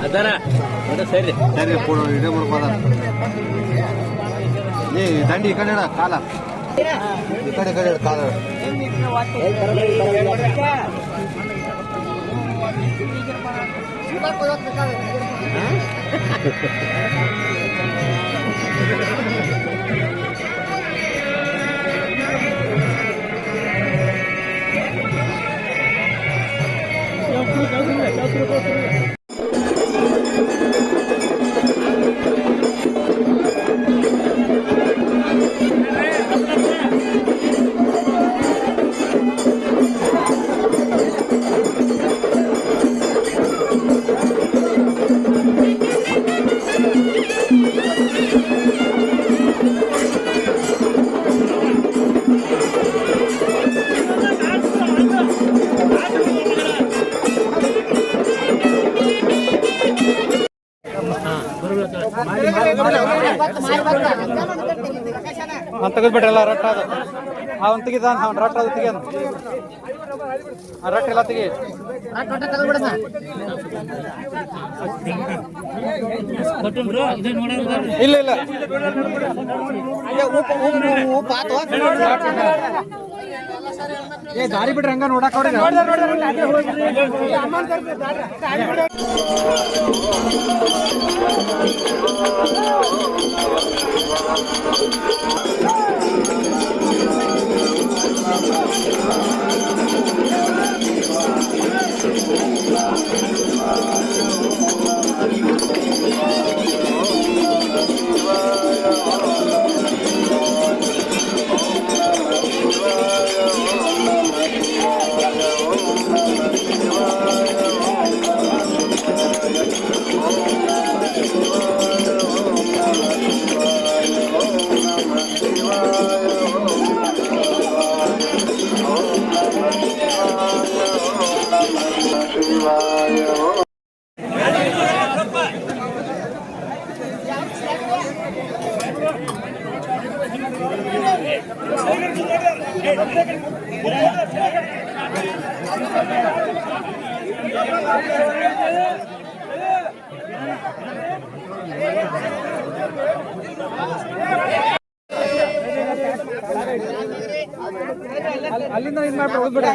ಅದರ ಸರಿ ಸರಿ ಇಡೇ ಮಾಡ್ಬೋದ ಏ ದಂಡಿ ಈ ಕಡೆ ಕಾಲ ಈ ಕಡೆ ಕಾಲ ತೆಗೆದ್ಬಿಟ್ರಲ್ಲ ರಟ್ಟ ಅದು ಅವನ್ ತೆಗಿದ ಅವ್ನು ರಟ್ಟ ಅದು ತೆಗಿಯೋದು ರಟ್ಟ ಎಲ್ಲ ತೆಗಿ ಇಲ್ಲ ಇಲ್ಲ ಏ ದಾರಿ ಬಿಡ್ರಿ ಹಂಗ ನೋಡಕ್ ಅವ್ರಿ ಅಲ್ಲಿಂದ ಇದು ಮಾಡ್ಬಿಡ ಹೋಗ್ಬಿಡ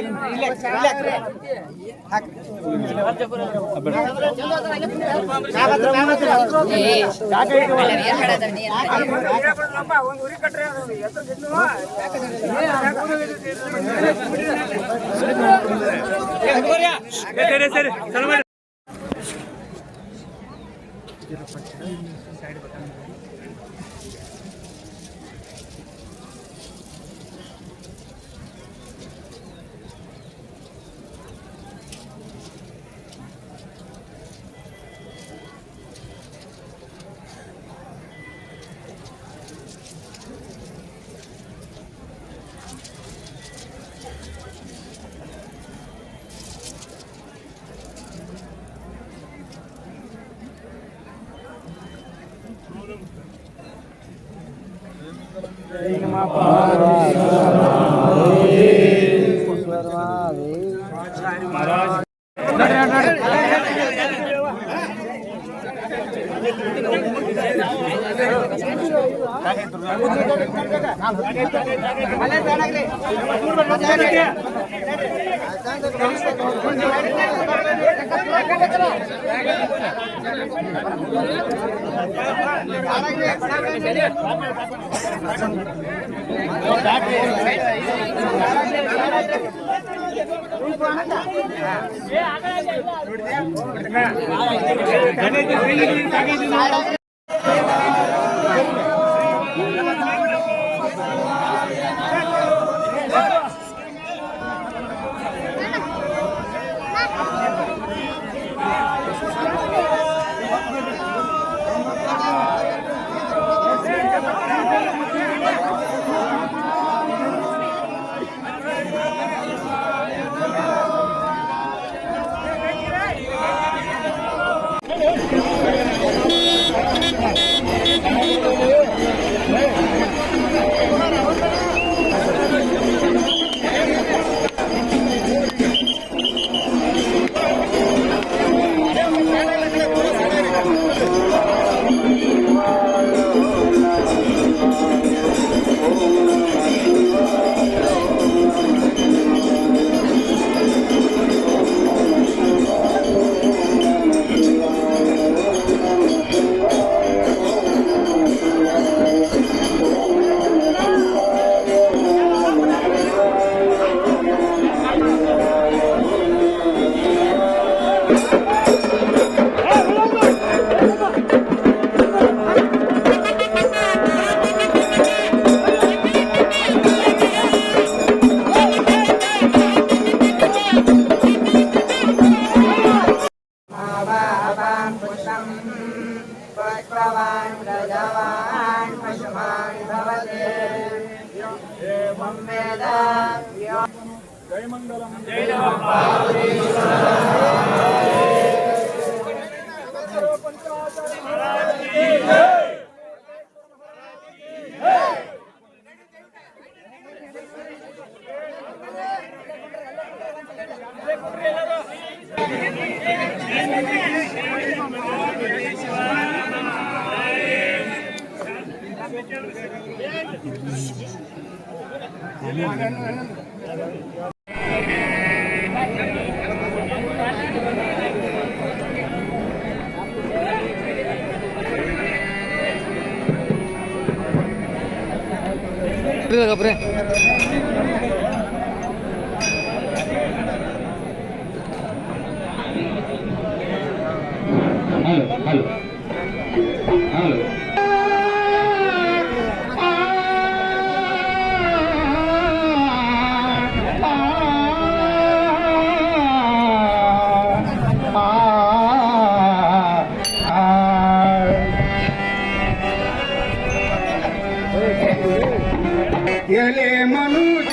ಕಪ್ರೆ ಹಲೋ ಹಲೋ ಹಲೋ ಎಲೆ ಮನುಜ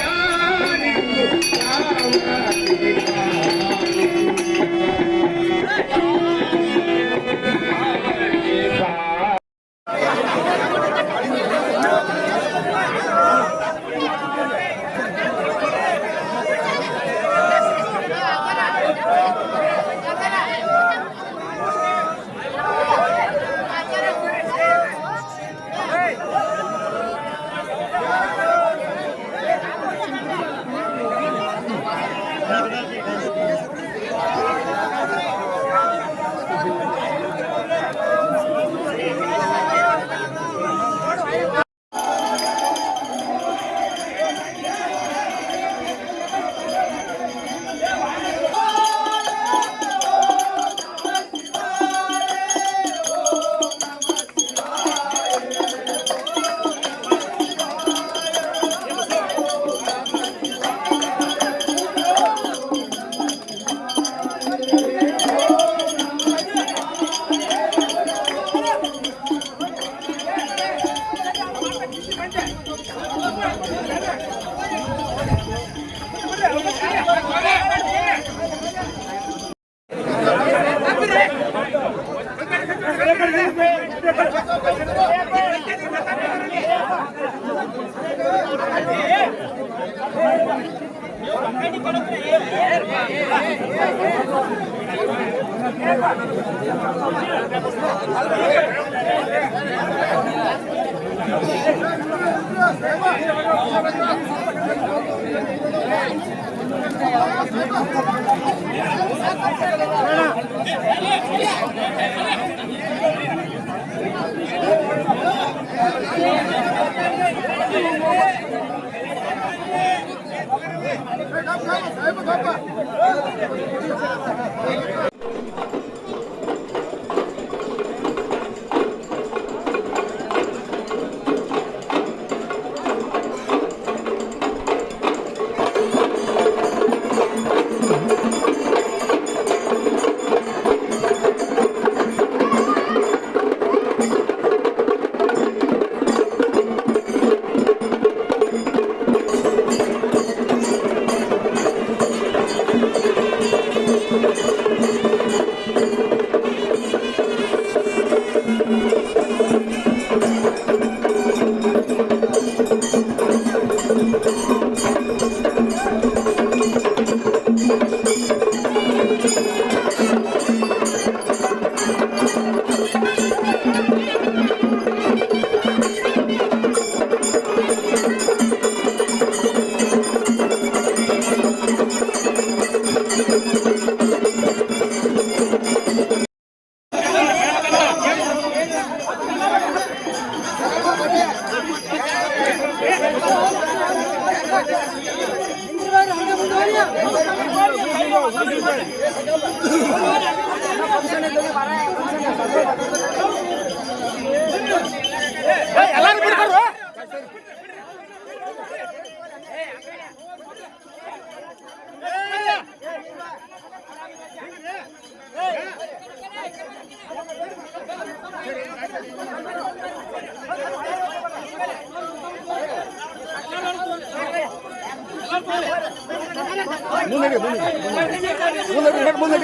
ಮುಂದೆ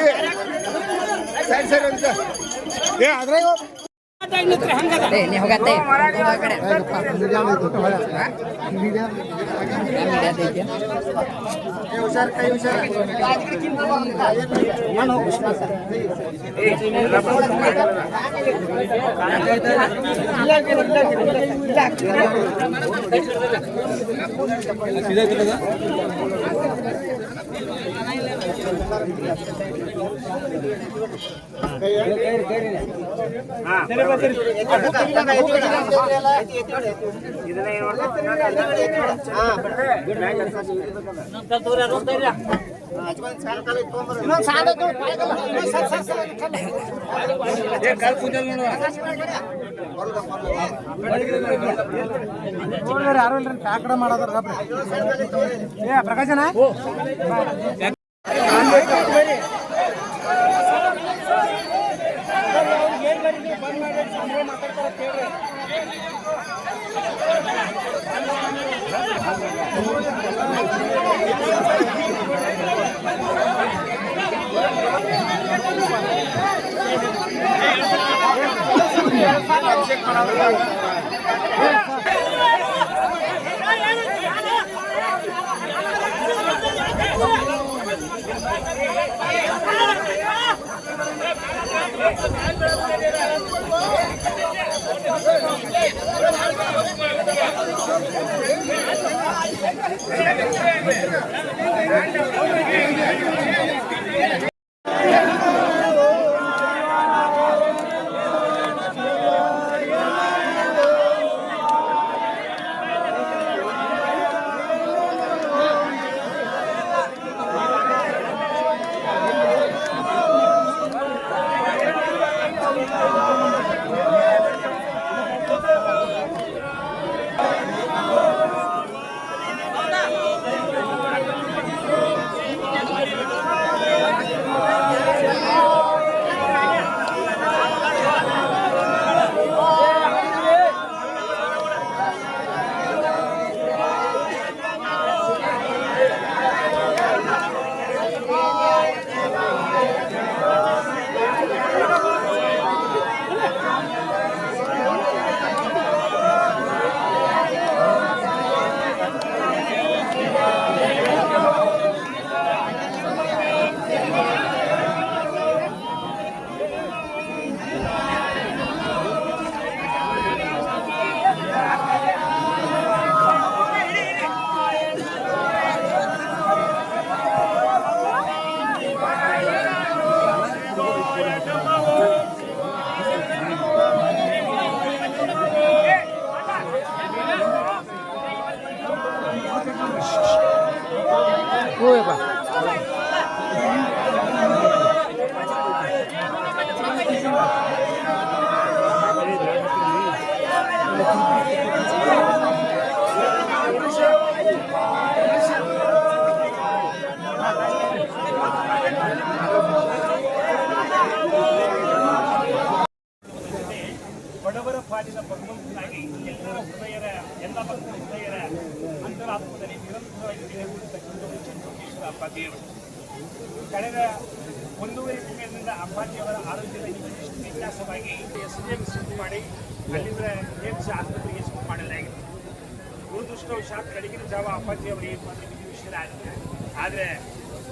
ಸೈಡ್ ಸೈಡ್ ಅಂತ ಅದ್ರಾಗ ನೀ ಹೋಗತ್ತೆ ಹುಷಾರ್ ಕೈ ಹುಷಾರ್ ಯಾರು ಇಲ್ರಿ ಕಾಕಡ ಮಾಡೋದ್ರ ಪ್ರಕಾಶನ ಬಡವರ ಪಾಲಿನ ಭಗವಂತನಾಗಿ ಎಲ್ಲರ ಹೃದಯರ ಎಲ್ಲ ಭಕ್ತರ ಹೃದಯರ ಅಂತರಾತ್ಮದಲ್ಲಿ ನಿರಂತರವಾಗಿ ನೆಲೆಯೂರಿರ್ತಕ್ಕಂಥವರು ಚಂದ್ರಕೇಶ್ವರ ಅಪ್ಪಾಜಿಯವರು. ಕಳೆದ 1.5 ತಿಂಗಳಿನಿಂದ ಅಪ್ಪಾಜಿಯವರ ಆರೋಗ್ಯದ ಇಷ್ಟು ವ್ಯತ್ಯಾಸವಾಗಿ SDM ಶಿಫ್ಟ್ ಮಾಡಿ ಅಲ್ಲಿಂದ KMC ಆಸ್ಪತ್ರೆಗೆ ಶಿಫ್ಟ್ ಮಾಡಲಾಗಿದೆ. ದುರದೃಷ್ಟವಶಾತ್ ಬೆಳಗಿನ ಜಾವ ಅಪ್ಪಾಜಿಯವರು ವಿಷಯರಾಗಿದ್ದಾರೆ. ಆದರೆ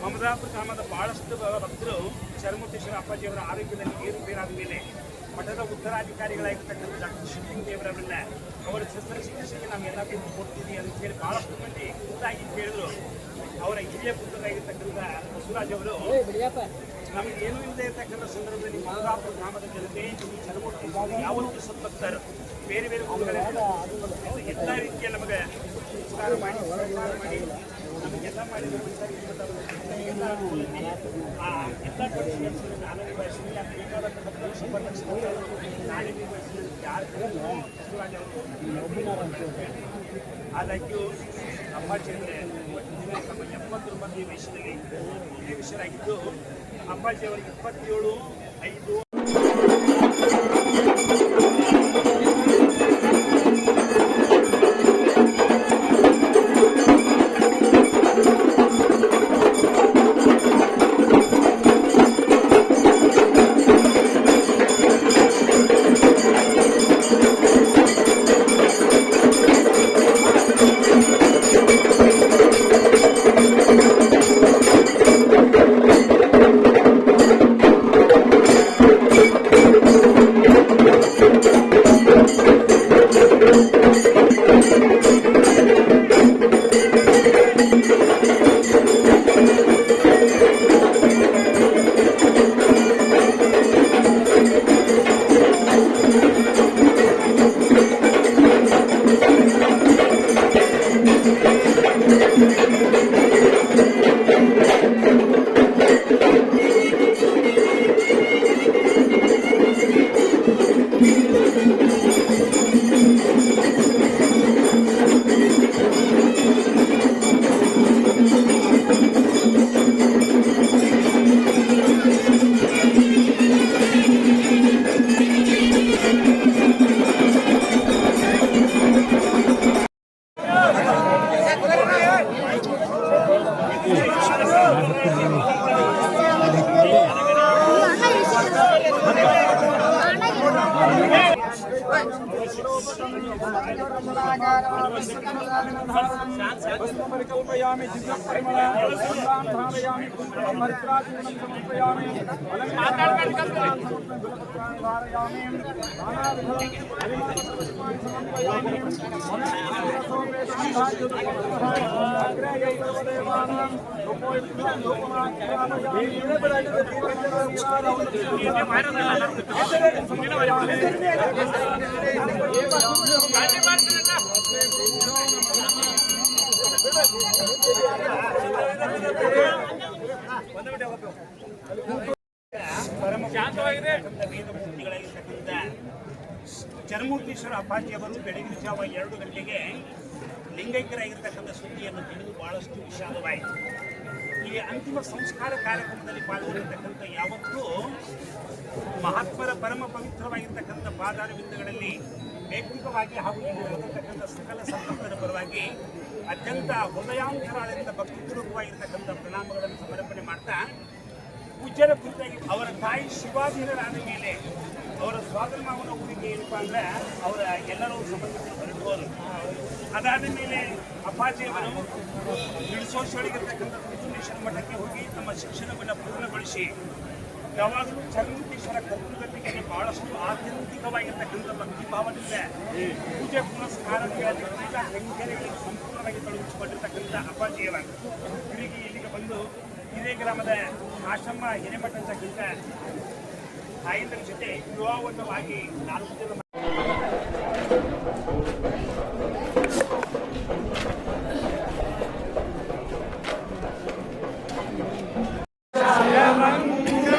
ಮಮದಾಪುರ ಗ್ರಾಮದ ಬಹಳಷ್ಟು ಭಕ್ತರು ಚರಮೂರ್ತೇಶ್ವರ ಅಪ್ಪಾಜಿಯವರ ಆರೋಗ್ಯದಲ್ಲಿ ಏರುಪೇರಾದ ಮೇಲೆ ಮಠದ ಉತ್ತರಾಧಿಕಾರಿಗಳಾಗಿರ್ತಕ್ಕಂಥ ಡಾಕ್ಟರ್ ಶಿವಲಿಂಗ ದೇವರನ್ನ ಅವರ ಶಸ್ತ್ರಚಿಕಿತ್ಸೆಗೆ ನಾವೆಲ್ಲ ಕೊಡ್ತೀವಿ ಅಂತ ಹೇಳಿ ಬಹಳಷ್ಟು ಮಂದಿ ಖುದ್ದಾಗಿ ಕೇಳಿದ್ರು. ಅವರ ಹಿರಿಯ ಪುತ್ರರಾಗಿರ್ತಕ್ಕಂಥ ಬಸವರಾಜ್ ಅವರು ನಮಗೆ ಏನೂ ಇಲ್ಲದೆ ಇರತಕ್ಕಂಥ ಸಂದರ್ಭದಲ್ಲಿ ಮಮದಾಪುರ ಗ್ರಾಮದ ಜನತೆ ಚರಮೂರ್ತಿ ಯಾವತ್ತೂ ಸತ್ಭಕ್ತರು ಬೇರೆ ಬೇರೆ ಎಲ್ಲ ರೀತಿಯ ನಮಗೆ ಉಪಕಾರ ಮಾಡಿ ನಮಗೆಲ್ಲ ಮಾಡಿದ ಎಲ್ಲ ನಾನೇ ಬಯಸಿದ ಬೇಕಾದಂಥ ಭಕ್ತರು ಸಂಪರ್ಕಿಸಿದ ನಾನೇ ಬಯಸಿದ ಯಾರು ಬಸವರಾಜ್ ಅವರು ಆದಾಗ್ಯೂ ಅಪ್ಪಾಜಿ ಅಂದರೆ ತಮ್ಮ 79 ವಯಸ್ಸಿನಾಗಿದ್ದು ಅಪ್ಪಾಜಿ ಅವರಿಗೆ 27/5 परिकल्पयामि धारयामि मरित्राचूर्णं समर्पयामि ಚರಮೂರ್ತೇಶ್ವರ ಅಪ್ಪಾಜಿಯವರು ಬೆಳಗಿನ ಜಾವ 2 ಗಂಟೆಗೆ ಲಿಂಗೈಕ್ಯರಾಗಿರ್ತಕ್ಕಂಥ ಸುದ್ದಿಯನ್ನು ತಿಳಿದು ಬಹಳಷ್ಟು ವಿಷಾದವಾಯಿತು. ಈ ಅಂತಿಮ ಸಂಸ್ಕಾರ ಕಾರ್ಯಕ್ರಮದಲ್ಲಿ ಪಾಲ್ಗೊಂಡಿರ್ತಕ್ಕಂಥ ಯಾವತ್ತೂ ಮಹಾತ್ಮರ ಪರಮ ಪವಿತ್ರವಾಗಿರ್ತಕ್ಕಂಥ ಪಾದಾರವಿಂದಗಳಲ್ಲಿ ವೈಯಕ್ತಿಕವಾಗಿ ಹಾಗೂ ಇಲ್ಲಿರತಕ್ಕಂಥ ಸಕಲ ಸಂಪತ್ತರ ಪರವಾಗಿ ಅತ್ಯಂತ ಹೃದಯಾಂತರಾಳದಿಂದ ಭಕ್ತಿಪೂರ್ವಕವಾಗಿರ್ತಕ್ಕಂಥ ಪ್ರಣಾಮಗಳನ್ನು ಸಮರ್ಪಣೆ ಮಾಡ್ತಾ ಪೂಜ್ಯರ ಕುರಿತಾಗಿ ಅವರ ತಾಯಿ ಶಿವಾಧೀನರಾದ ಮೇಲೆ ಅವರ ಸ್ವಾತಂತ್ರ್ಯ ಮಾವನ ಊರಿಗೆ ಏನಪ್ಪ ಅಂದರೆ ಅವರ ಎಲ್ಲರೂ ಸಂಬಂಧಿಕರು ಹೊರಟುವರು. ಅದಾದ ಮೇಲೆ ಅಪ್ಪಾಜಿಯವರು ಇಳಿಸೋಶೊಳಗಿರ್ತಕ್ಕಂಥ ಸಿದ್ದೇಶ್ವರ ಮಠಕ್ಕೆ ಹೋಗಿ ತಮ್ಮ ಶಿಕ್ಷಣವನ್ನು ಪೂರ್ಣಗೊಳಿಸಿ ಯಾವಾಗಲೂ ಚರಮೂರ್ತೇಶ್ವರ ಕರ್ತೃಗತಿಗೆ ಬಹಳಷ್ಟು ಆತ್ಯಂತಿಕವಾಗಿರ್ತಕ್ಕಂಥ ಭಕ್ತಿ ಭಾವದಿಂದ ಪೂಜೆ ಪುನಸ್ಕಾರಗಳಲ್ಲಿ ಕೈಂಕರ್ಯಗಳಿಗೆ ಸಂಪೂರ್ಣವಾಗಿ ತೊಡಗಿಸಿಕೊಂಡಿರ್ತಕ್ಕಂಥ ಅಪ್ಪಾಜಿಯವರು ತಿರುಗಿ ಇಲ್ಲಿಗೆ ಬಂದು ಇದೇ ಗ್ರಾಮದ ಆಶ್ರಮ ಹಿರೇಮಠ ಅಂತಕ್ಕಂಥ ತಾಯಂದ್ರ ಜೊತೆ ವಿವಾಹವಾಗಿ 4 ಜನ ಮಂಗಳ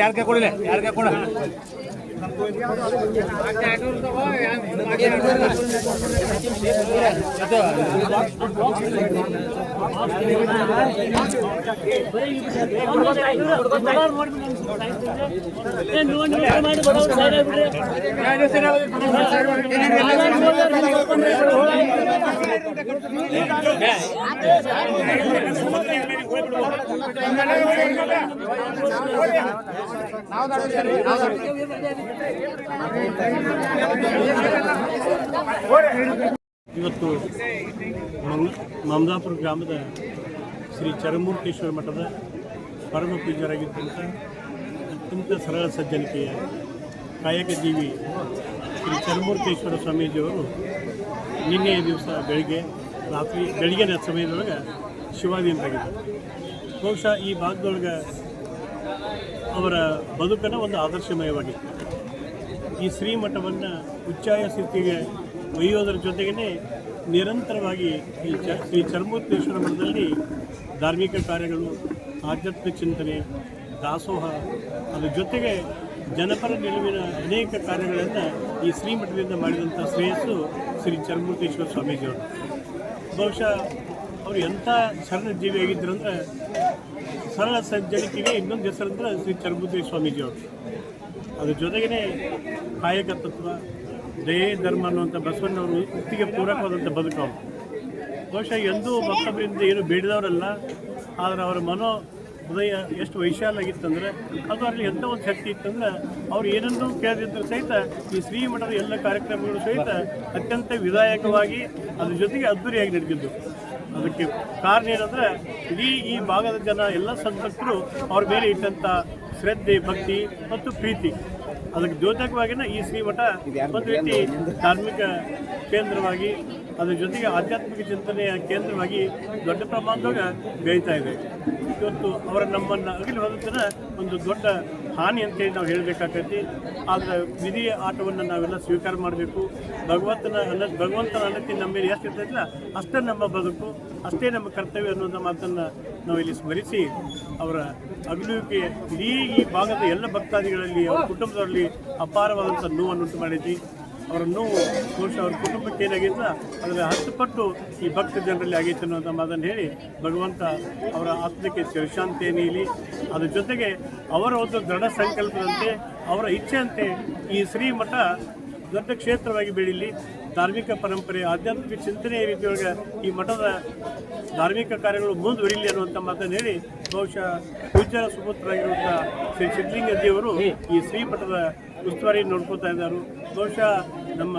ಯಾರಿಗೆ ಕೊಡಲಿ ಯಾರಿಗೆ ಕೊಡ ಇವತ್ತು ಮಮದಾಪುರ ಗ್ರಾಮದ ಶ್ರೀ ಚರಮೂರ್ತೇಶ್ವರ ಮಠದ ಪರಮ ಪೂಜ್ಯರಾಗಿದ್ದಂಥ ಅತ್ಯಂತ ಸರಳ ಸಜ್ಜನಿಕೆಯ ಕಾಯಕ ಜೀವಿ ಶ್ರೀ ಚರಮೂರ್ತೇಶ್ವರ ಸ್ವಾಮೀಜಿಯವರು ನಿನ್ನೆಯ ದಿವಸ ಬೆಳಿಗ್ಗೆನ ಸಮಯದೊಳಗೆ ಶಿವಾಧೀನರಾಗಿದ್ದರು. ಬಹುಶಃ ಈ ಭಾಗದೊಳಗೆ ಅವರ ಬದುಕನ್ನು ಒಂದು ಆದರ್ಶಮಯವಾಗಿತ್ತು. ಈ ಶ್ರೀಮಠವನ್ನು ಉಚ್ಚಾಯ ಸ್ಥಿತಿಗೆ ಒಯ್ಯೋದರ ಜೊತೆಗೇ ನಿರಂತರವಾಗಿ ಈ ಶ್ರೀ ಚರಮೂರ್ತೇಶ್ವರ ಮಠದಲ್ಲಿ ಧಾರ್ಮಿಕ ಕಾರ್ಯಗಳು, ಆಧ್ಯಾತ್ಮಿಕ ಚಿಂತನೆ, ದಾಸೋಹ, ಅದರ ಜೊತೆಗೆ ಜನಪರ ನಿಲುವಿನ ಅನೇಕ ಕಾರ್ಯಗಳನ್ನು ಈ ಶ್ರೀಮಠದಿಂದ ಮಾಡಿದಂಥ ಶ್ರೇಯಸ್ಸು ಶ್ರೀ ಚರಮೂರ್ತೇಶ್ವರ ಸ್ವಾಮೀಜಿಯವರು. ಬಹುಶಃ ಅವರು ಎಂಥ ಶರಣ ಜೀವಿಯಾಗಿದ್ದರು ಅಂದರೆ, ಸರಳ ಸಜ್ಜನಿಕೆಗೆ ಇನ್ನೊಂದು ಹೆಸರಂದ್ರೆ ಶ್ರೀ ಚರಮೂರ್ತೇಶ್ವರ ಸ್ವಾಮೀಜಿಯವರು. ಅದ್ರ ಜೊತೆಗೇ ಕಾಯಕ ತತ್ವ, ದಯೆ, ಧರ್ಮ ಅನ್ನುವಂಥ ಬಸವಣ್ಣವರು ಉಕ್ತಿಗೆ ಪೂರಕವಾದಂಥ ಬದುಕು ಅವರು. ಬಹುಶಃ ಎಂದೂ ಮತ್ತೊಬ್ಬರಿಂದ ಏನು ಬೇಡಿದವರಲ್ಲ, ಆದರೆ ಅವರ ಮನೋ ಹೃದಯ ಎಷ್ಟು ವೈಶಾಲಾಗಿತ್ತಂದರೆ, ಅದು ಅಲ್ಲಿ ಎಂಥ ಒಂದು ಶಕ್ತಿ ಇತ್ತಂದ್ರೆ, ಅವ್ರು ಏನನ್ನೂ ಕೇಳದಿದ್ದರೂ ಸಹಿತ ಈ ಶ್ರೀಮಠದ ಎಲ್ಲ ಕಾರ್ಯಕ್ರಮಗಳು ಸಹಿತ ಅತ್ಯಂತ ವಿಧಾಯಕವಾಗಿ ಅದ್ರ ಜೊತೆಗೆ ಅದ್ದೂರಿಯಾಗಿ ನಡೆದಿದ್ದು. ಅದಕ್ಕೆ ಕಾರಣ ಏನಂದರೆ, ಇಡೀ ಈ ಭಾಗದ ಜನ ಎಲ್ಲ ಸಂತರು ಅವ್ರ ಮೇಲೆ ಇಟ್ಟಂಥ ಶ್ರದ್ಧೆ, ಭಕ್ತಿ ಮತ್ತು ಪ್ರೀತಿ. ಅದಕ್ಕೆ ದ್ಯೋತಕವಾಗಿನ ಈ ಶ್ರೀಮಠ ಒಂದು ರೀತಿ ಧಾರ್ಮಿಕ ಕೇಂದ್ರವಾಗಿ ಅದ್ರ ಜೊತೆಗೆ ಆಧ್ಯಾತ್ಮಿಕ ಚಿಂತನೆಯ ಕೇಂದ್ರವಾಗಿ ದೊಡ್ಡ ಪ್ರಮಾಣದಾಗ ಬೆಳೀತಾ ಇದೆ. ಇವತ್ತು ಅವರ ನಮ್ಮನ್ನು ಅಗಲಿ ಹೋದನ್ನ ಒಂದು ದೊಡ್ಡ ಹಾನಿ ಅಂತೇಳಿ ನಾವು ಹೇಳಬೇಕಾಗ್ತೈತಿ. ಆದರೆ ವಿಧಿಯ ಆಟವನ್ನು ನಾವೆಲ್ಲ ಸ್ವೀಕಾರ ಮಾಡಬೇಕು. ಭಗವಂತನ ಅನತಿ ನಮ್ಮ ಮೇಲೆ ಎಷ್ಟು ಇರ್ತೈತಿಲ್ಲ ಅಷ್ಟೇ ನಮ್ಮ ಬದುಕು, ಅಷ್ಟೇ ನಮ್ಮ ಕರ್ತವ್ಯ ಅನ್ನೋದ ಮಾತನ್ನು ನಾವು ಇಲ್ಲಿ ಸ್ಮರಿಸಿ ಅವರ ಅಗಲುವಿಕೆ ಇಡೀ ಈ ಭಾಗದ ಎಲ್ಲ ಭಕ್ತಾದಿಗಳಲ್ಲಿ ಅವರ ಕುಟುಂಬದಲ್ಲಿ ಅಪಾರವಾದಂಥ ನೋವನ್ನುಂಟು ಮಾಡಿದ್ವಿ. ಅವರ ನೋವು ಬಹುಶಃ ಅವ್ರ ಕುಟುಂಬಕ್ಕೆ ಏನಾಗಿಲ್ಲ ಅದರ 10 ಪಟ್ಟು ಈ ಭಕ್ತ ಜನರಲ್ಲಿ ಆಗೈತೆ ಅನ್ನೋಂಥ ಮಾತನ್ನು ಹೇಳಿ ಭಗವಂತ ಅವರ ಆತ್ಮಕ್ಕೆ ಚಿರಶಾಂತಿ ನೀಲಿ. ಅದ್ರ ಜೊತೆಗೆ ಅವರ ಒಂದು ದೃಢ ಸಂಕಲ್ಪದಂತೆ ಅವರ ಇಚ್ಛೆಯಂತೆ ಈ ಶ್ರೀಮಠ ದೊಡ್ಡ ಕ್ಷೇತ್ರವಾಗಿ ಬೆಳೀಲಿ. ಧಾರ್ಮಿಕ ಪರಂಪರೆ ಆಧ್ಯಾತ್ಮಿಕ ಚಿಂತನೆಯ ರೀತಿಯೊಳಗೆ ಈ ಮಠದ ಧಾರ್ಮಿಕ ಕಾರ್ಯಗಳು ಮುಂದುವರಿಲಿ ಅನ್ನುವಂಥ ಮಾತನ್ನು ಹೇಳಿ ಬಹುಶಃ ಪೂಜ್ಯರ ಸುಪುತ್ರರಾಗಿರುವಂಥ ಶ್ರೀ ಸಿದ್ಧಲಿಂಗ ದೇವರು ಈ ಶ್ರೀಮಠದ ಉಸ್ತುವಾರಿ ನೋಡ್ಕೊತಾ ಇದ್ದಾರೆ. ಬಹುಶಃ ನಮ್ಮ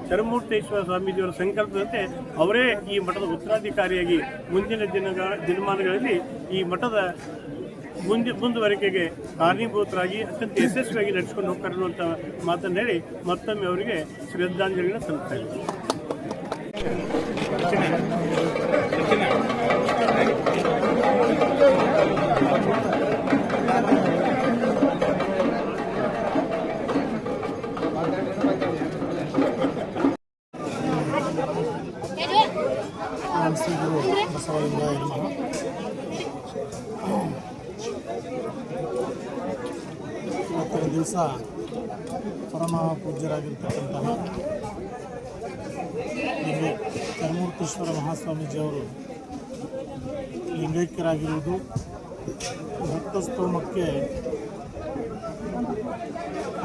ಚರಮೂರ್ತೇಶ್ವರ ಸ್ವಾಮೀಜಿಯವರ ಸಂಕಲ್ಪದಂತೆ ಅವರೇ ಈ ಮಠದ ಉತ್ತರಾಧಿಕಾರಿಯಾಗಿ ಮುಂದಿನ ದಿನಮಾನಗಳಲ್ಲಿ ಈ ಮಠದ ಮುಂದುವರಿಕೆಗೆ ಕಾರಣೀಭೂತರಾಗಿ ಅತ್ಯಂತ ಯಶಸ್ವಿಯಾಗಿ ನಡೆಸಿಕೊಂಡು ಹೋಗ್ತಾರೆ ಅನ್ನುವಂಥ ಮಾತನ್ನು ಹೇಳಿ ಮತ್ತೊಮ್ಮೆ ಅವರಿಗೆ ಶ್ರದ್ಧಾಂಜಲಿನ ಸಲ್ಲಿಸ್ತಾ ಇದ್ದಾರೆ. ಶ್ರೀ ಗುರು ಬಸವಲಿಂಗಾಯ ನಮಃ. ಇವತ್ತಿನ ದಿವಸ ಪರಮ ಪೂಜ್ಯರಾಗಿರ್ತಕ್ಕಂತಹ ಚರಮೂರ್ತೇಶ್ವರ ಮಹಾಸ್ವಾಮೀಜಿಯವರು ಲಿಂಗೈಕ್ಯರಾಗಿರುವುದು ಭಕ್ತಸ್ತೋಮಕ್ಕೆ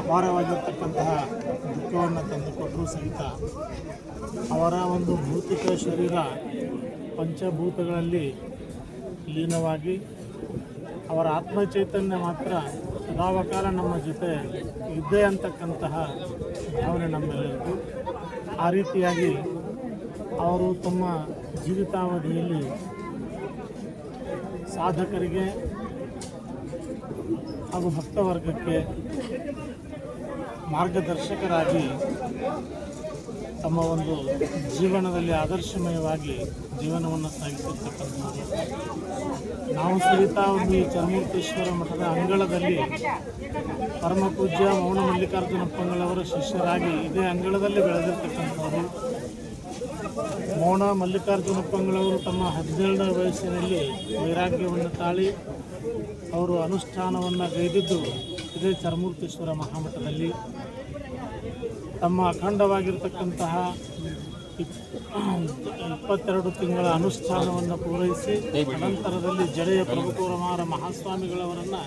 ಅಪಾರವಾಗಿರ್ತಕ್ಕಂತಹ ದುಃಖವನ್ನು ತಂದುಕೊಟ್ಟರೂ ಸಹಿತ ಅವರ ಒಂದು ಭೌತಿಕ ಶರೀರ ಪಂಚಭೂತಗಳಲ್ಲಿ ಲೀನವಾಗಿ ಅವರ ಆತ್ಮಚೈತನ್ಯ ಮಾತ್ರ ಸದಾವಕಾಲ ನಮ್ಮ ಜೊತೆ ಇದ್ದೇ ಅಂತಕ್ಕಂತಹ ಭಾವನೆ ನಮ್ಮೆಲ್ಲರಿಗೂ. ಆ ರೀತಿಯಾಗಿ ಅವರು ತಮ್ಮ ಜೀವಿತಾವಧಿಯಲ್ಲಿ ಸಾಧಕರಿಗೆ ಹಾಗೂ ಭಕ್ತವರ್ಗಕ್ಕೆ ಮಾರ್ಗದರ್ಶಕರಾಗಿ ತಮ್ಮ ಒಂದು ಜೀವನದಲ್ಲಿ ಆದರ್ಶಮಯವಾಗಿ ಜೀವನವನ್ನು ಸಾಗಿಸಿರ್ತಕ್ಕಂಥದ್ದು. ನಾವು ಸಹಿತ ಒಂದು ಈ ಚರಮೂರ್ತೇಶ್ವರ ಮಠದ ಅಂಗಳದಲ್ಲಿ ಪರಮ ಪೂಜ್ಯ ಮೌನ ಮಲ್ಲಿಕಾರ್ಜುನಪ್ಪಂಗಳವರ ಶಿಷ್ಯರಾಗಿ ಇದೇ ಅಂಗಳದಲ್ಲಿ ಬೆಳೆದಿರ್ತಕ್ಕಂಥವರು. ಮೌನ ಮಲ್ಲಿಕಾರ್ಜುನಪ್ಪಂಗಳವರು ತಮ್ಮ 17ನೇ ವಯಸ್ಸಿನಲ್ಲಿ ವೈರಾಗ್ಯವನ್ನು ತಾಳಿ ಅವರು ಅನುಷ್ಠಾನವನ್ನು ಗೈದಿದ್ದು ಇದೇ ಚರಮೂರ್ತೇಶ್ವರ ಮಹಾಮಠದಲ್ಲಿ. ತಮ್ಮ ಅಖಂಡವಾಗಿರ್ತಕ್ಕಂತಹ 22 ತಿಂಗಳ ಅನುಷ್ಠಾನವನ್ನು ಪೂರೈಸಿ ಅನಂತರದಲ್ಲಿ ಜಡೆಯ ಪ್ರಭುಕುಮಾರ ಮಹಾಸ್ವಾಮಿಗಳವರನ್ನು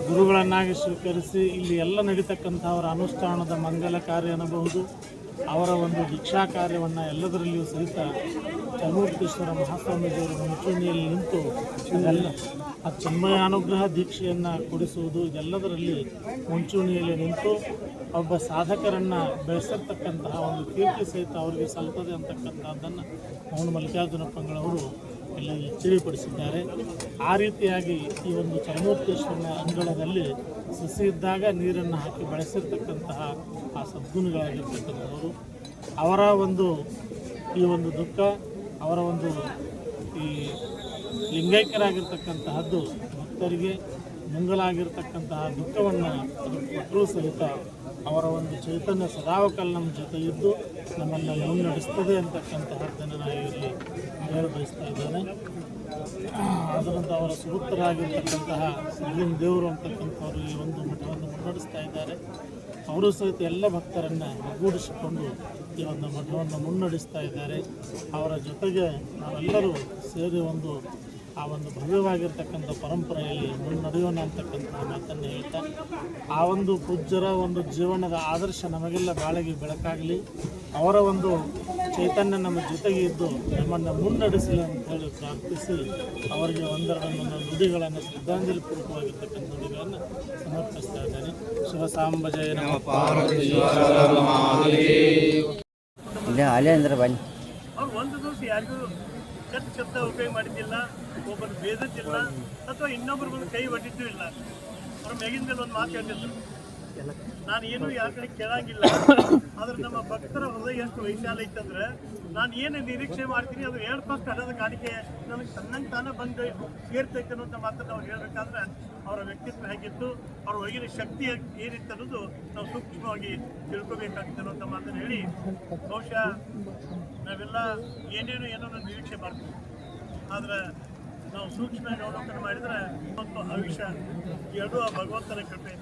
ಗುರುಗಳನ್ನಾಗಿ ಸ್ವೀಕರಿಸಿ ಇಲ್ಲಿ ಎಲ್ಲ ನಡೀತಕ್ಕಂಥ ಅವರ ಅನುಷ್ಠಾನದ ಮಂಗಲ ಕಾರ್ಯ ಅನ್ನಬಹುದು, ಅವರ ಒಂದು ದೀಕ್ಷಾ ಕಾರ್ಯವನ್ನು ಎಲ್ಲದರಲ್ಲಿಯೂ ಸಹಿತ ಚರಮೂರ್ತೇಶ್ವರ ಮಹಾಸ್ವಾಮೀಜಿಯವರು ಮುಂಚೂಣಿಯಲ್ಲಿ ನಿಂತು ಇದೆಲ್ಲ ಆ ಚಿನ್ಮಯ ಅನುಗ್ರಹ ದೀಕ್ಷೆಯನ್ನು ಕೊಡಿಸುವುದು ಇದೆಲ್ಲದರಲ್ಲಿ ಮುಂಚೂಣಿಯಲ್ಲಿ ನಿಂತು ಒಬ್ಬ ಸಾಧಕರನ್ನು ಬೆಳೆಸಿರ್ತಕ್ಕಂತಹ ಒಂದು ಕೀರ್ತಿ ಸಹಿತ ಅವರಿಗೆ ಸಲ್ತದೆ ಅಂತಕ್ಕಂಥದ್ದನ್ನು ಮೌನ ಮಲ್ಲಿಕಾರ್ಜುನಪ್ಪಂಗಳವರು ಎಲ್ಲ ತಿಳಿಪಡಿಸಿದ್ದಾರೆ. ಆ ರೀತಿಯಾಗಿ ಈ ಒಂದು ಚರಮೂರ್ತೇಶ್ವರನ ಅಂಗಳದಲ್ಲಿ ಸಸಿ ಇದ್ದಾಗ ನೀರನ್ನು ಹಾಕಿ ಬೆಳೆಸಿರ್ತಕ್ಕಂತಹ ಆ ಸದ್ಗುಣಗಳಾಗಿರ್ತಕ್ಕಂಥವರು. ಅವರ ಒಂದು ಈ ಒಂದು ದುಃಖ ಅವರ ಒಂದು ಈ ಲಿಂಗೈಕ್ಯರಾಗಿರ್ತಕ್ಕಂತಹದ್ದು ಭಕ್ತರಿಗೆ ಮುಂಗಲಾಗಿರ್ತಕ್ಕಂತಹ ದುಃಖವನ್ನು ಕೊಟ್ಟರೂ ಸಹಿತ ಅವರ ಒಂದು ಚೈತನ್ಯ ಸದಾವಕಾಲ ನಮ್ಮ ಜೊತೆ ಇದ್ದು ನಮ್ಮನ್ನು ಮುನ್ನಡೆಸ್ತದೆ ಅಂತಕ್ಕಂತಹದ್ದನ್ನು ನಾನು ಇಲ್ಲಿ ಹೇಳಿ ಬಯಸ್ತಾ ಇದ್ದೇನೆ. ಅದರಂತೆ ಅವರ ಸುಪುತ್ರರಾಗಿರ್ತಕ್ಕಂತಹ ಸಿದ್ಧಲಿಂಗ ದೇವರು ಅಂತಕ್ಕಂಥವರು ಈ ಒಂದು ಮಠವನ್ನು ಮುನ್ನಡೆಸ್ತಾ ಇದ್ದಾರೆ. ಅವರು ಸಹಿತ ಎಲ್ಲ ಭಕ್ತರನ್ನು ಒಗ್ಗೂಡಿಸಿಕೊಂಡು ಈ ಒಂದು ಮಠವನ್ನು ಮುನ್ನಡೆಸ್ತಾ ಇದ್ದಾರೆ. ಅವರ ಜೊತೆಗೆ ನಾವೆಲ್ಲರೂ ಸೇರಿ ಆ ಒಂದು ಭವ್ಯವಾಗಿರ್ತಕ್ಕಂಥ ಪರಂಪರೆಯಲ್ಲಿ ಮುನ್ನಡೆಯೋಣ ಅಂತಕ್ಕಂಥ ಮಾತನ್ನು ಹೇಳ್ತಾ, ಆ ಒಂದು ಪೂಜ್ಯರ ಒಂದು ಜೀವನದ ಆದರ್ಶ ನಮಗೆಲ್ಲ ಬಾಳಿಗೆ ಬೆಳಕಾಗಲಿ, ಅವರ ಒಂದು ಚೈತನ್ಯ ನಮ್ಮ ಜೊತೆಗೆ ಇದ್ದು ನಮ್ಮನ್ನು ಮುನ್ನಡೆಸಲಿ ಅಂತ ಹೇಳಿ ಪ್ರಾರ್ಥಿಸಿ ಅವರಿಗೆ ಒಂದೆರಡು ನುಡಿಗಳನ್ನು ಶ್ರದ್ಧಾಂಜಲಿ ಪೂರ್ವಕವಾಗಿರ್ತಕ್ಕಂಥ ನುಡಿಗಳನ್ನು ಸಮರ್ಪಿಸ್ತಾ ಇದ್ದೇನೆ. ಶಿವಸಾಂಬ ಜಯ ನಮಃ. ಅಲ್ಲೇ ಅಂದ್ರೆ ಬನ್ನಿ. ಅವ್ರು ಒಂದು ದಿವಸ ಯಾರಿಗೂ ಕೆಟ್ಟ ಶಬ್ದ ಉಪಯೋಗ ಮಾಡಿದ್ದಿಲ್ಲ, ಒಬ್ಬರು ಬೇದದ್ದಿಲ್ಲ, ಅಥವಾ ಇನ್ನೊಬ್ಬರು ಬಂದು ಕೈ ಒಡ್ಡಿದ್ದೂ ಇಲ್ಲ. ಅವ್ರ ಮೇಗಿನ ಮೇಲೆ ಒಂದು ಮಾತು ಹೇಳ್ತಿದ್ರು, ನಾನು ಏನು ಯಾರ ಕಡೆ ಕೇಳಂಗಿಲ್ಲ. ಆದ್ರೆ ನಮ್ಮ ಭಕ್ತರ ಹೃದಯ ಎಷ್ಟು ವೈಶಾಲ ಐತಂದ್ರೆ ನಾನು ಏನು ನಿರೀಕ್ಷೆ ಮಾಡ್ತೀನಿ ಅದು 2 ಹಣದ ಕಾಣಿಕೆ ನನಗೆ ತನ್ನಂಗೆ ತಾನೇ ಬಂದು ಸೇರ್ತೈತೆ ಅನ್ನೋಂಥ ಮಾತನ್ನು ನಾವು ಹೇಳ್ಬೇಕಾದ್ರೆ ಅವರ ವ್ಯಕ್ತಿತ್ವ ಹೇಗಿತ್ತು, ಅವ್ರ ಒಳಗಿನ ಶಕ್ತಿ ಏನಿತ್ತು ಅನ್ನೋದು ನಾವು ಸೂಕ್ಷ್ಮವಾಗಿ ತಿಳ್ಕೊಬೇಕಾಗ್ತದೆ ಅನ್ನೋಂಥ ಮಾತನ್ನು ಹೇಳಿ, ಬಹುಶಃ ನಾವೆಲ್ಲ ಏನೋ ನಿರೀಕ್ಷೆ ಮಾಡ್ತೀವಿ. ಆದ್ರೆ ನಾವು ಸೂಕ್ಷ್ಮ ನೋಡೋಕೆ ಮಾಡಿದ್ರೆ ಮತ್ತು ಆಯುಷ್ಯ ಎರಡೂ ಆ ಭಗವಂತನ ಕೃಪೆ.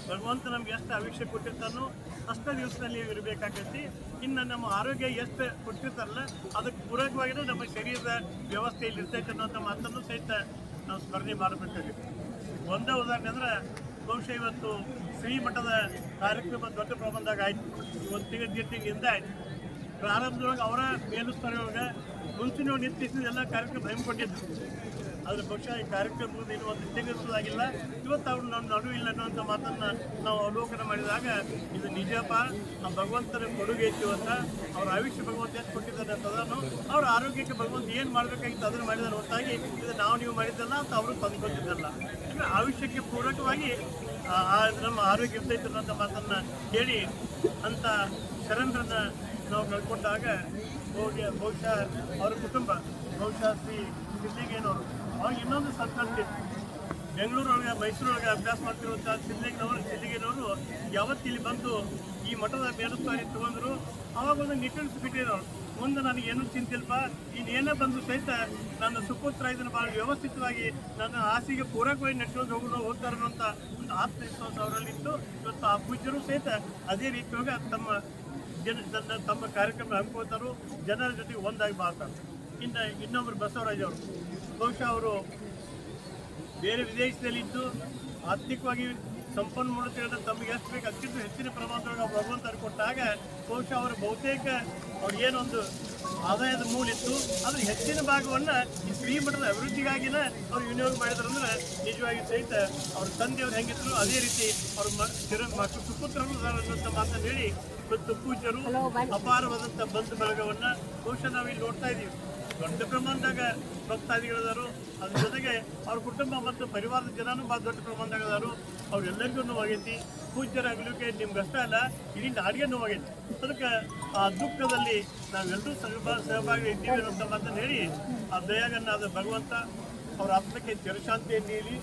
ಭಗವಂತ ನಮ್ಗೆ ಎಷ್ಟು ಆಯುಷ್ಯ ಕೊಟ್ಟಿರ್ತಾನೋ ಅಷ್ಟೇ ದಿವಸದಲ್ಲಿ ಇರಬೇಕಾಗೈತಿ. ಇನ್ನು ನಮ್ಮ ಆರೋಗ್ಯ ಎಷ್ಟು ಕೊಟ್ಟಿರ್ತಾರಲ್ಲ ಅದಕ್ಕೆ ಪೂರಕವಾಗಿಯೇ ನಮ್ಮ ಶರೀರದ ವ್ಯವಸ್ಥೆಯಲ್ಲಿ ಇರ್ತೈತೆ ಅನ್ನೋಂಥ ಮಾತನ್ನು ಸಹಿತ ನಾವು ಸ್ಮರಣೆ ಮಾಡಬೇಕಾಗಿತ್ತು. ಒಂದೇ ಉದಾಹರಣೆ ಅಂದರೆ ಬಹುಶಃ ಇವತ್ತು ಶ್ರೀಮಠದ ಕಾರ್ಯಕ್ರಮ ದೊಡ್ಡ ಪ್ರಬಂಧದಾಗ ಆಯಿತು. ಒಂದು ತಿಂಗಳಿಂದ ಆಯಿತು. ಪ್ರಾರಂಭದೊಳಗೆ ಅವರ ಮೇಲುಸ್ತರೊಳಗೆ ಮುಂಚಿನ ನಿಂತಿಸಿದ ಎಲ್ಲ ಕಾರ್ಯಕ್ರಮ ಹಮ್ಮಿಕೊಂಡಿದ್ದು. ಆದರೆ ಬಹುಶಃ ಈ ಕಾರ್ಯಕ್ರಮ ಮುಗಿದು ಇನ್ನೂ 1 ತಿಂಗಳಿಲ್ಲ. ಇವತ್ತು ಅವ್ರು ನಮ್ಮ ನಡುವಿಲ್ಲ ಅನ್ನುವಂಥ ಮಾತನ್ನು ನಾವು ಅವಲೋಕನ ಮಾಡಿದಾಗ ಇದು ನಿಜಪ್ಪ, ಆ ಭಗವಂತನ ಕೊಡುಗೆ ಇತ್ತು ಅಂತ. ಅವ್ರ ಆಯುಷ್ಯ ಭಗವಂತ ಎಷ್ಟು ಕೊಟ್ಟಿದ್ದಾರೆ ಅಂತದನ್ನು ಅವ್ರ ಆರೋಗ್ಯಕ್ಕೆ ಭಗವಂತ ಏನು ಮಾಡಬೇಕಾಗಿತ್ತು ಅದನ್ನು ಮಾಡಿದಾರೆ ಹೊರತಾಗಿ ಇದು ನೀವು ಮಾಡಿದ್ದಲ್ಲ ಅಂತ ಅವರು ತಂದುಕೊಟ್ಟಿದ್ದಲ್ಲ. ಅಂದರೆ ಆಯುಷ್ಯಕ್ಕೆ ಪೂರಕವಾಗಿ ನಮ್ಮ ಆರೋಗ್ಯ ಇರ್ತೈತೆ ಅನ್ನೋಂಥ ಮಾತನ್ನು ಕೇಳಿ ಅಂಥ ಶರಣರನ್ನು ನಾವು ಕಳ್ಕೊಂಡಾಗ ಬಹುಶಃ ಅವರ ಕುಟುಂಬ ಬಹುಶಃ ಶ್ರೀ ಸಿದ್ಲಿಂಗೇನವರು ಅವಾಗ ಇನ್ನೊಂದು ಸಂಕಲ್ಪ ಇತ್ತು. ಬೆಂಗಳೂರೊಳಗೆ ಮೈಸೂರೊಳಗೆ ಅಭ್ಯಾಸ ಮಾಡ್ತಿರುವಂಥ ಸಿದ್ಲಿಂಗೇನವರು ಯಾವತ್ತು ಇಲ್ಲಿ ಬಂದು ಈ ಮಠದ ಮೇಲುಸ್ತುವಾರಿ ತಗೊಂಡ್ರು ಅವಾಗ ಒಂದು ನಿಟ್ಟಣಿಸಿ ಬಿಟ್ಟಿರೋರು. ಮುಂದೆ ನನಗೇನು ಚಿಂತಿಲ್ಪ, ಇನ್ನೇನೇ ಬಂದು ಸಹಿತ ನನ್ನ ಸುಪುತ್ರ ಇದನ್ನು ಭಾಳ ವ್ಯವಸ್ಥಿತವಾಗಿ ನನ್ನ ಆಸೆಗೆ ಪೂರಕವಾಗಿ ನಡ್ಕೊಂಡು ಹೋಗ್ತಾರೆ ಅನ್ನೋಂಥ ಒಂದು ಆತ್ಮವಿಶ್ವಾಸ ಅವರಲ್ಲಿತ್ತು. ಇವತ್ತು ಆ ಪೂಜ್ಯರು ಸಹಿತ ಅದೇ ರೀತಿಯಾಗಿ ತಮ್ಮ ಕಾರ್ಯಕ್ರಮ ಹಮ್ಮಿಕೊಳ್ತಾರೋ, ಜನರ ಜೊತೆಗೆ ಒಂದಾಗಿ ಮಾಡ್ತಾರೆ. ಇನ್ನು ಇನ್ನೊಬ್ಬರು ಬಸವರಾಜ್ ಅವರು ಬಹುಶಃ ಅವರು ಬೇರೆ ವಿದೇಶದಲ್ಲಿದ್ದು ಆರ್ಥಿಕವಾಗಿ ಸಂಪನ್ಮೂಲತೆಗಳನ್ನು ತಮಗೆ ಎಷ್ಟು ಬೇಕು ಅದಕ್ಕಿಂತ ಹೆಚ್ಚಿನ ಪ್ರಮಾಣದೊಳಗೆ ಭಗವಂತರು ಕೊಟ್ಟಾಗ ಬಹುಶಃ ಅವರು ಬಹುತೇಕ ಅವ್ರು ಏನೊಂದು ಆದಾಯದ ಮೂಲ ಇತ್ತು ಅದ್ರ ಹೆಚ್ಚಿನ ಭಾಗವನ್ನು ಈ ಶ್ರೀಮಠದ ಅಭಿವೃದ್ಧಿಗಾಗಿನ ಅವ್ರು ವಿನಿಯೋಗ ಮಾಡಿದ್ರಂದ್ರೆ ನಿಜವಾಗಿ ಸಹಿತ ಅವ್ರ ತಂದೆಯವ್ರು ಹೆಂಗಿದ್ರು ಅದೇ ರೀತಿ ಅವ್ರ ಮಕ್ಕಳು ಸುಪುತ್ರರು ಅನ್ನೋಂಥ ಮಾತನ್ನು ಹೇಳಿ ಮತ್ತು ಪೂಜ್ಯರು ಅಪಾರವಾದಂಥ ಬಂಧು ಬಳಗವನ್ನು ಬಹುಶಃ ನಾವಿಲ್ಲಿ ನೋಡ್ತಾ ಇದ್ದೀವಿ. ದೊಡ್ಡ ಪ್ರಮಾಣದಾಗ ಭಕ್ತಾದಿಗಳಿದಾರು. ಅದ್ರ ಜೊತೆಗೆ ಅವ್ರ ಕುಟುಂಬ ಮತ್ತು ಪರಿವಾರದ ಜನನೂ ಭಾಳ ದೊಡ್ಡ ಪ್ರಮಾಣದಾಗ ಇದಾರು. ಅವ್ರೆಲ್ಲರಿಗೂ ನೋವಾಗೈತಿ. ಪೂಜ್ಯರ ಅಗಲಿಕೆ ನಿಮ್ಗೆ ಅಷ್ಟೇ ಅಲ್ಲ, ಇಡೀ ನಾಡಿಗೆ ನೋವಾಗೈತಿ. ಅದಕ್ಕೆ ಆ ದುಃಖದಲ್ಲಿ ನಾವೆಲ್ಲರೂ ಸಹಭಾಗಿ ಇದ್ದೀವಿ ಅನ್ನೋಂಥ ಮಾತನ್ನು ಹೇಳಿ ಆ ದಯಾಗನ್ನಾದ ಭಗವಂತ ಅವ್ರ ಆತ್ಮಕ್ಕೆ ಚಿರಶಾಂತಿಯನ್ನು ನೀಡಿ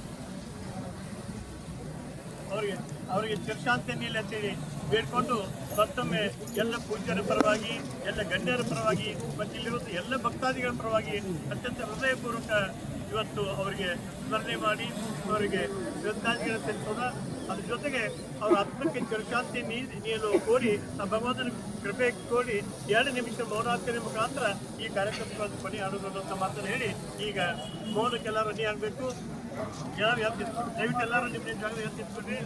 ಅವರಿಗೆ ಚಿರಶಾಂತಿಯನ್ನು ನೀಡಿ ಅಂತೇಳಿ ಬೇಡ್ಕೊಂಡು ಮತ್ತೊಮ್ಮೆ ಎಲ್ಲ ಪೂಜ್ಯರ ಪರವಾಗಿ, ಎಲ್ಲ ಗಣ್ಯರ ಪರವಾಗಿ ಮತ್ತು ಇಲ್ಲಿರುವಂಥ ಎಲ್ಲ ಭಕ್ತಾದಿಗಳ ಪರವಾಗಿ ಅತ್ಯಂತ ಹೃದಯಪೂರ್ವಕ ಇವತ್ತು ಅವರಿಗೆ ಸ್ಮರಣೆ ಮಾಡಿ ಅವರಿಗೆ ಶ್ರದ್ಧಾಂಜಲಿ ಸಲ್ಲಿಸೋಣ. ಅದ್ರ ಜೊತೆಗೆ ಅವರ ಆತ್ಮಕ್ಕೆ ಚಿರಶಾಂತಿ ನೀಡಲು ಕೋರಿ ಆ ಭಗವಂತನ ಕೃಪೆ ಕೋರಿ 2 ನಿಮಿಷ ಮೌನಾಚರಣೆ ಮುಖಾಂತರ ಈ ಕಾರ್ಯಕ್ರಮಗಳನ್ನು ಕೊನೆ ಆಡೋದು ಅಂತ ಮಾತನ್ನು ಹೇಳಿ ಈಗ ಮೌನಕ್ಕೆಲ್ಲರೂ ರೆಡಿ ಆಗಬೇಕು. ಯಾರು ದಯವಿಟ್ಟು ಎಲ್ಲರೂ ನಿಮ್ಮ ಜಾಗದಲ್ಲಿ ಎತ್ತಿಟ್ಬಿಡ್ರಿ.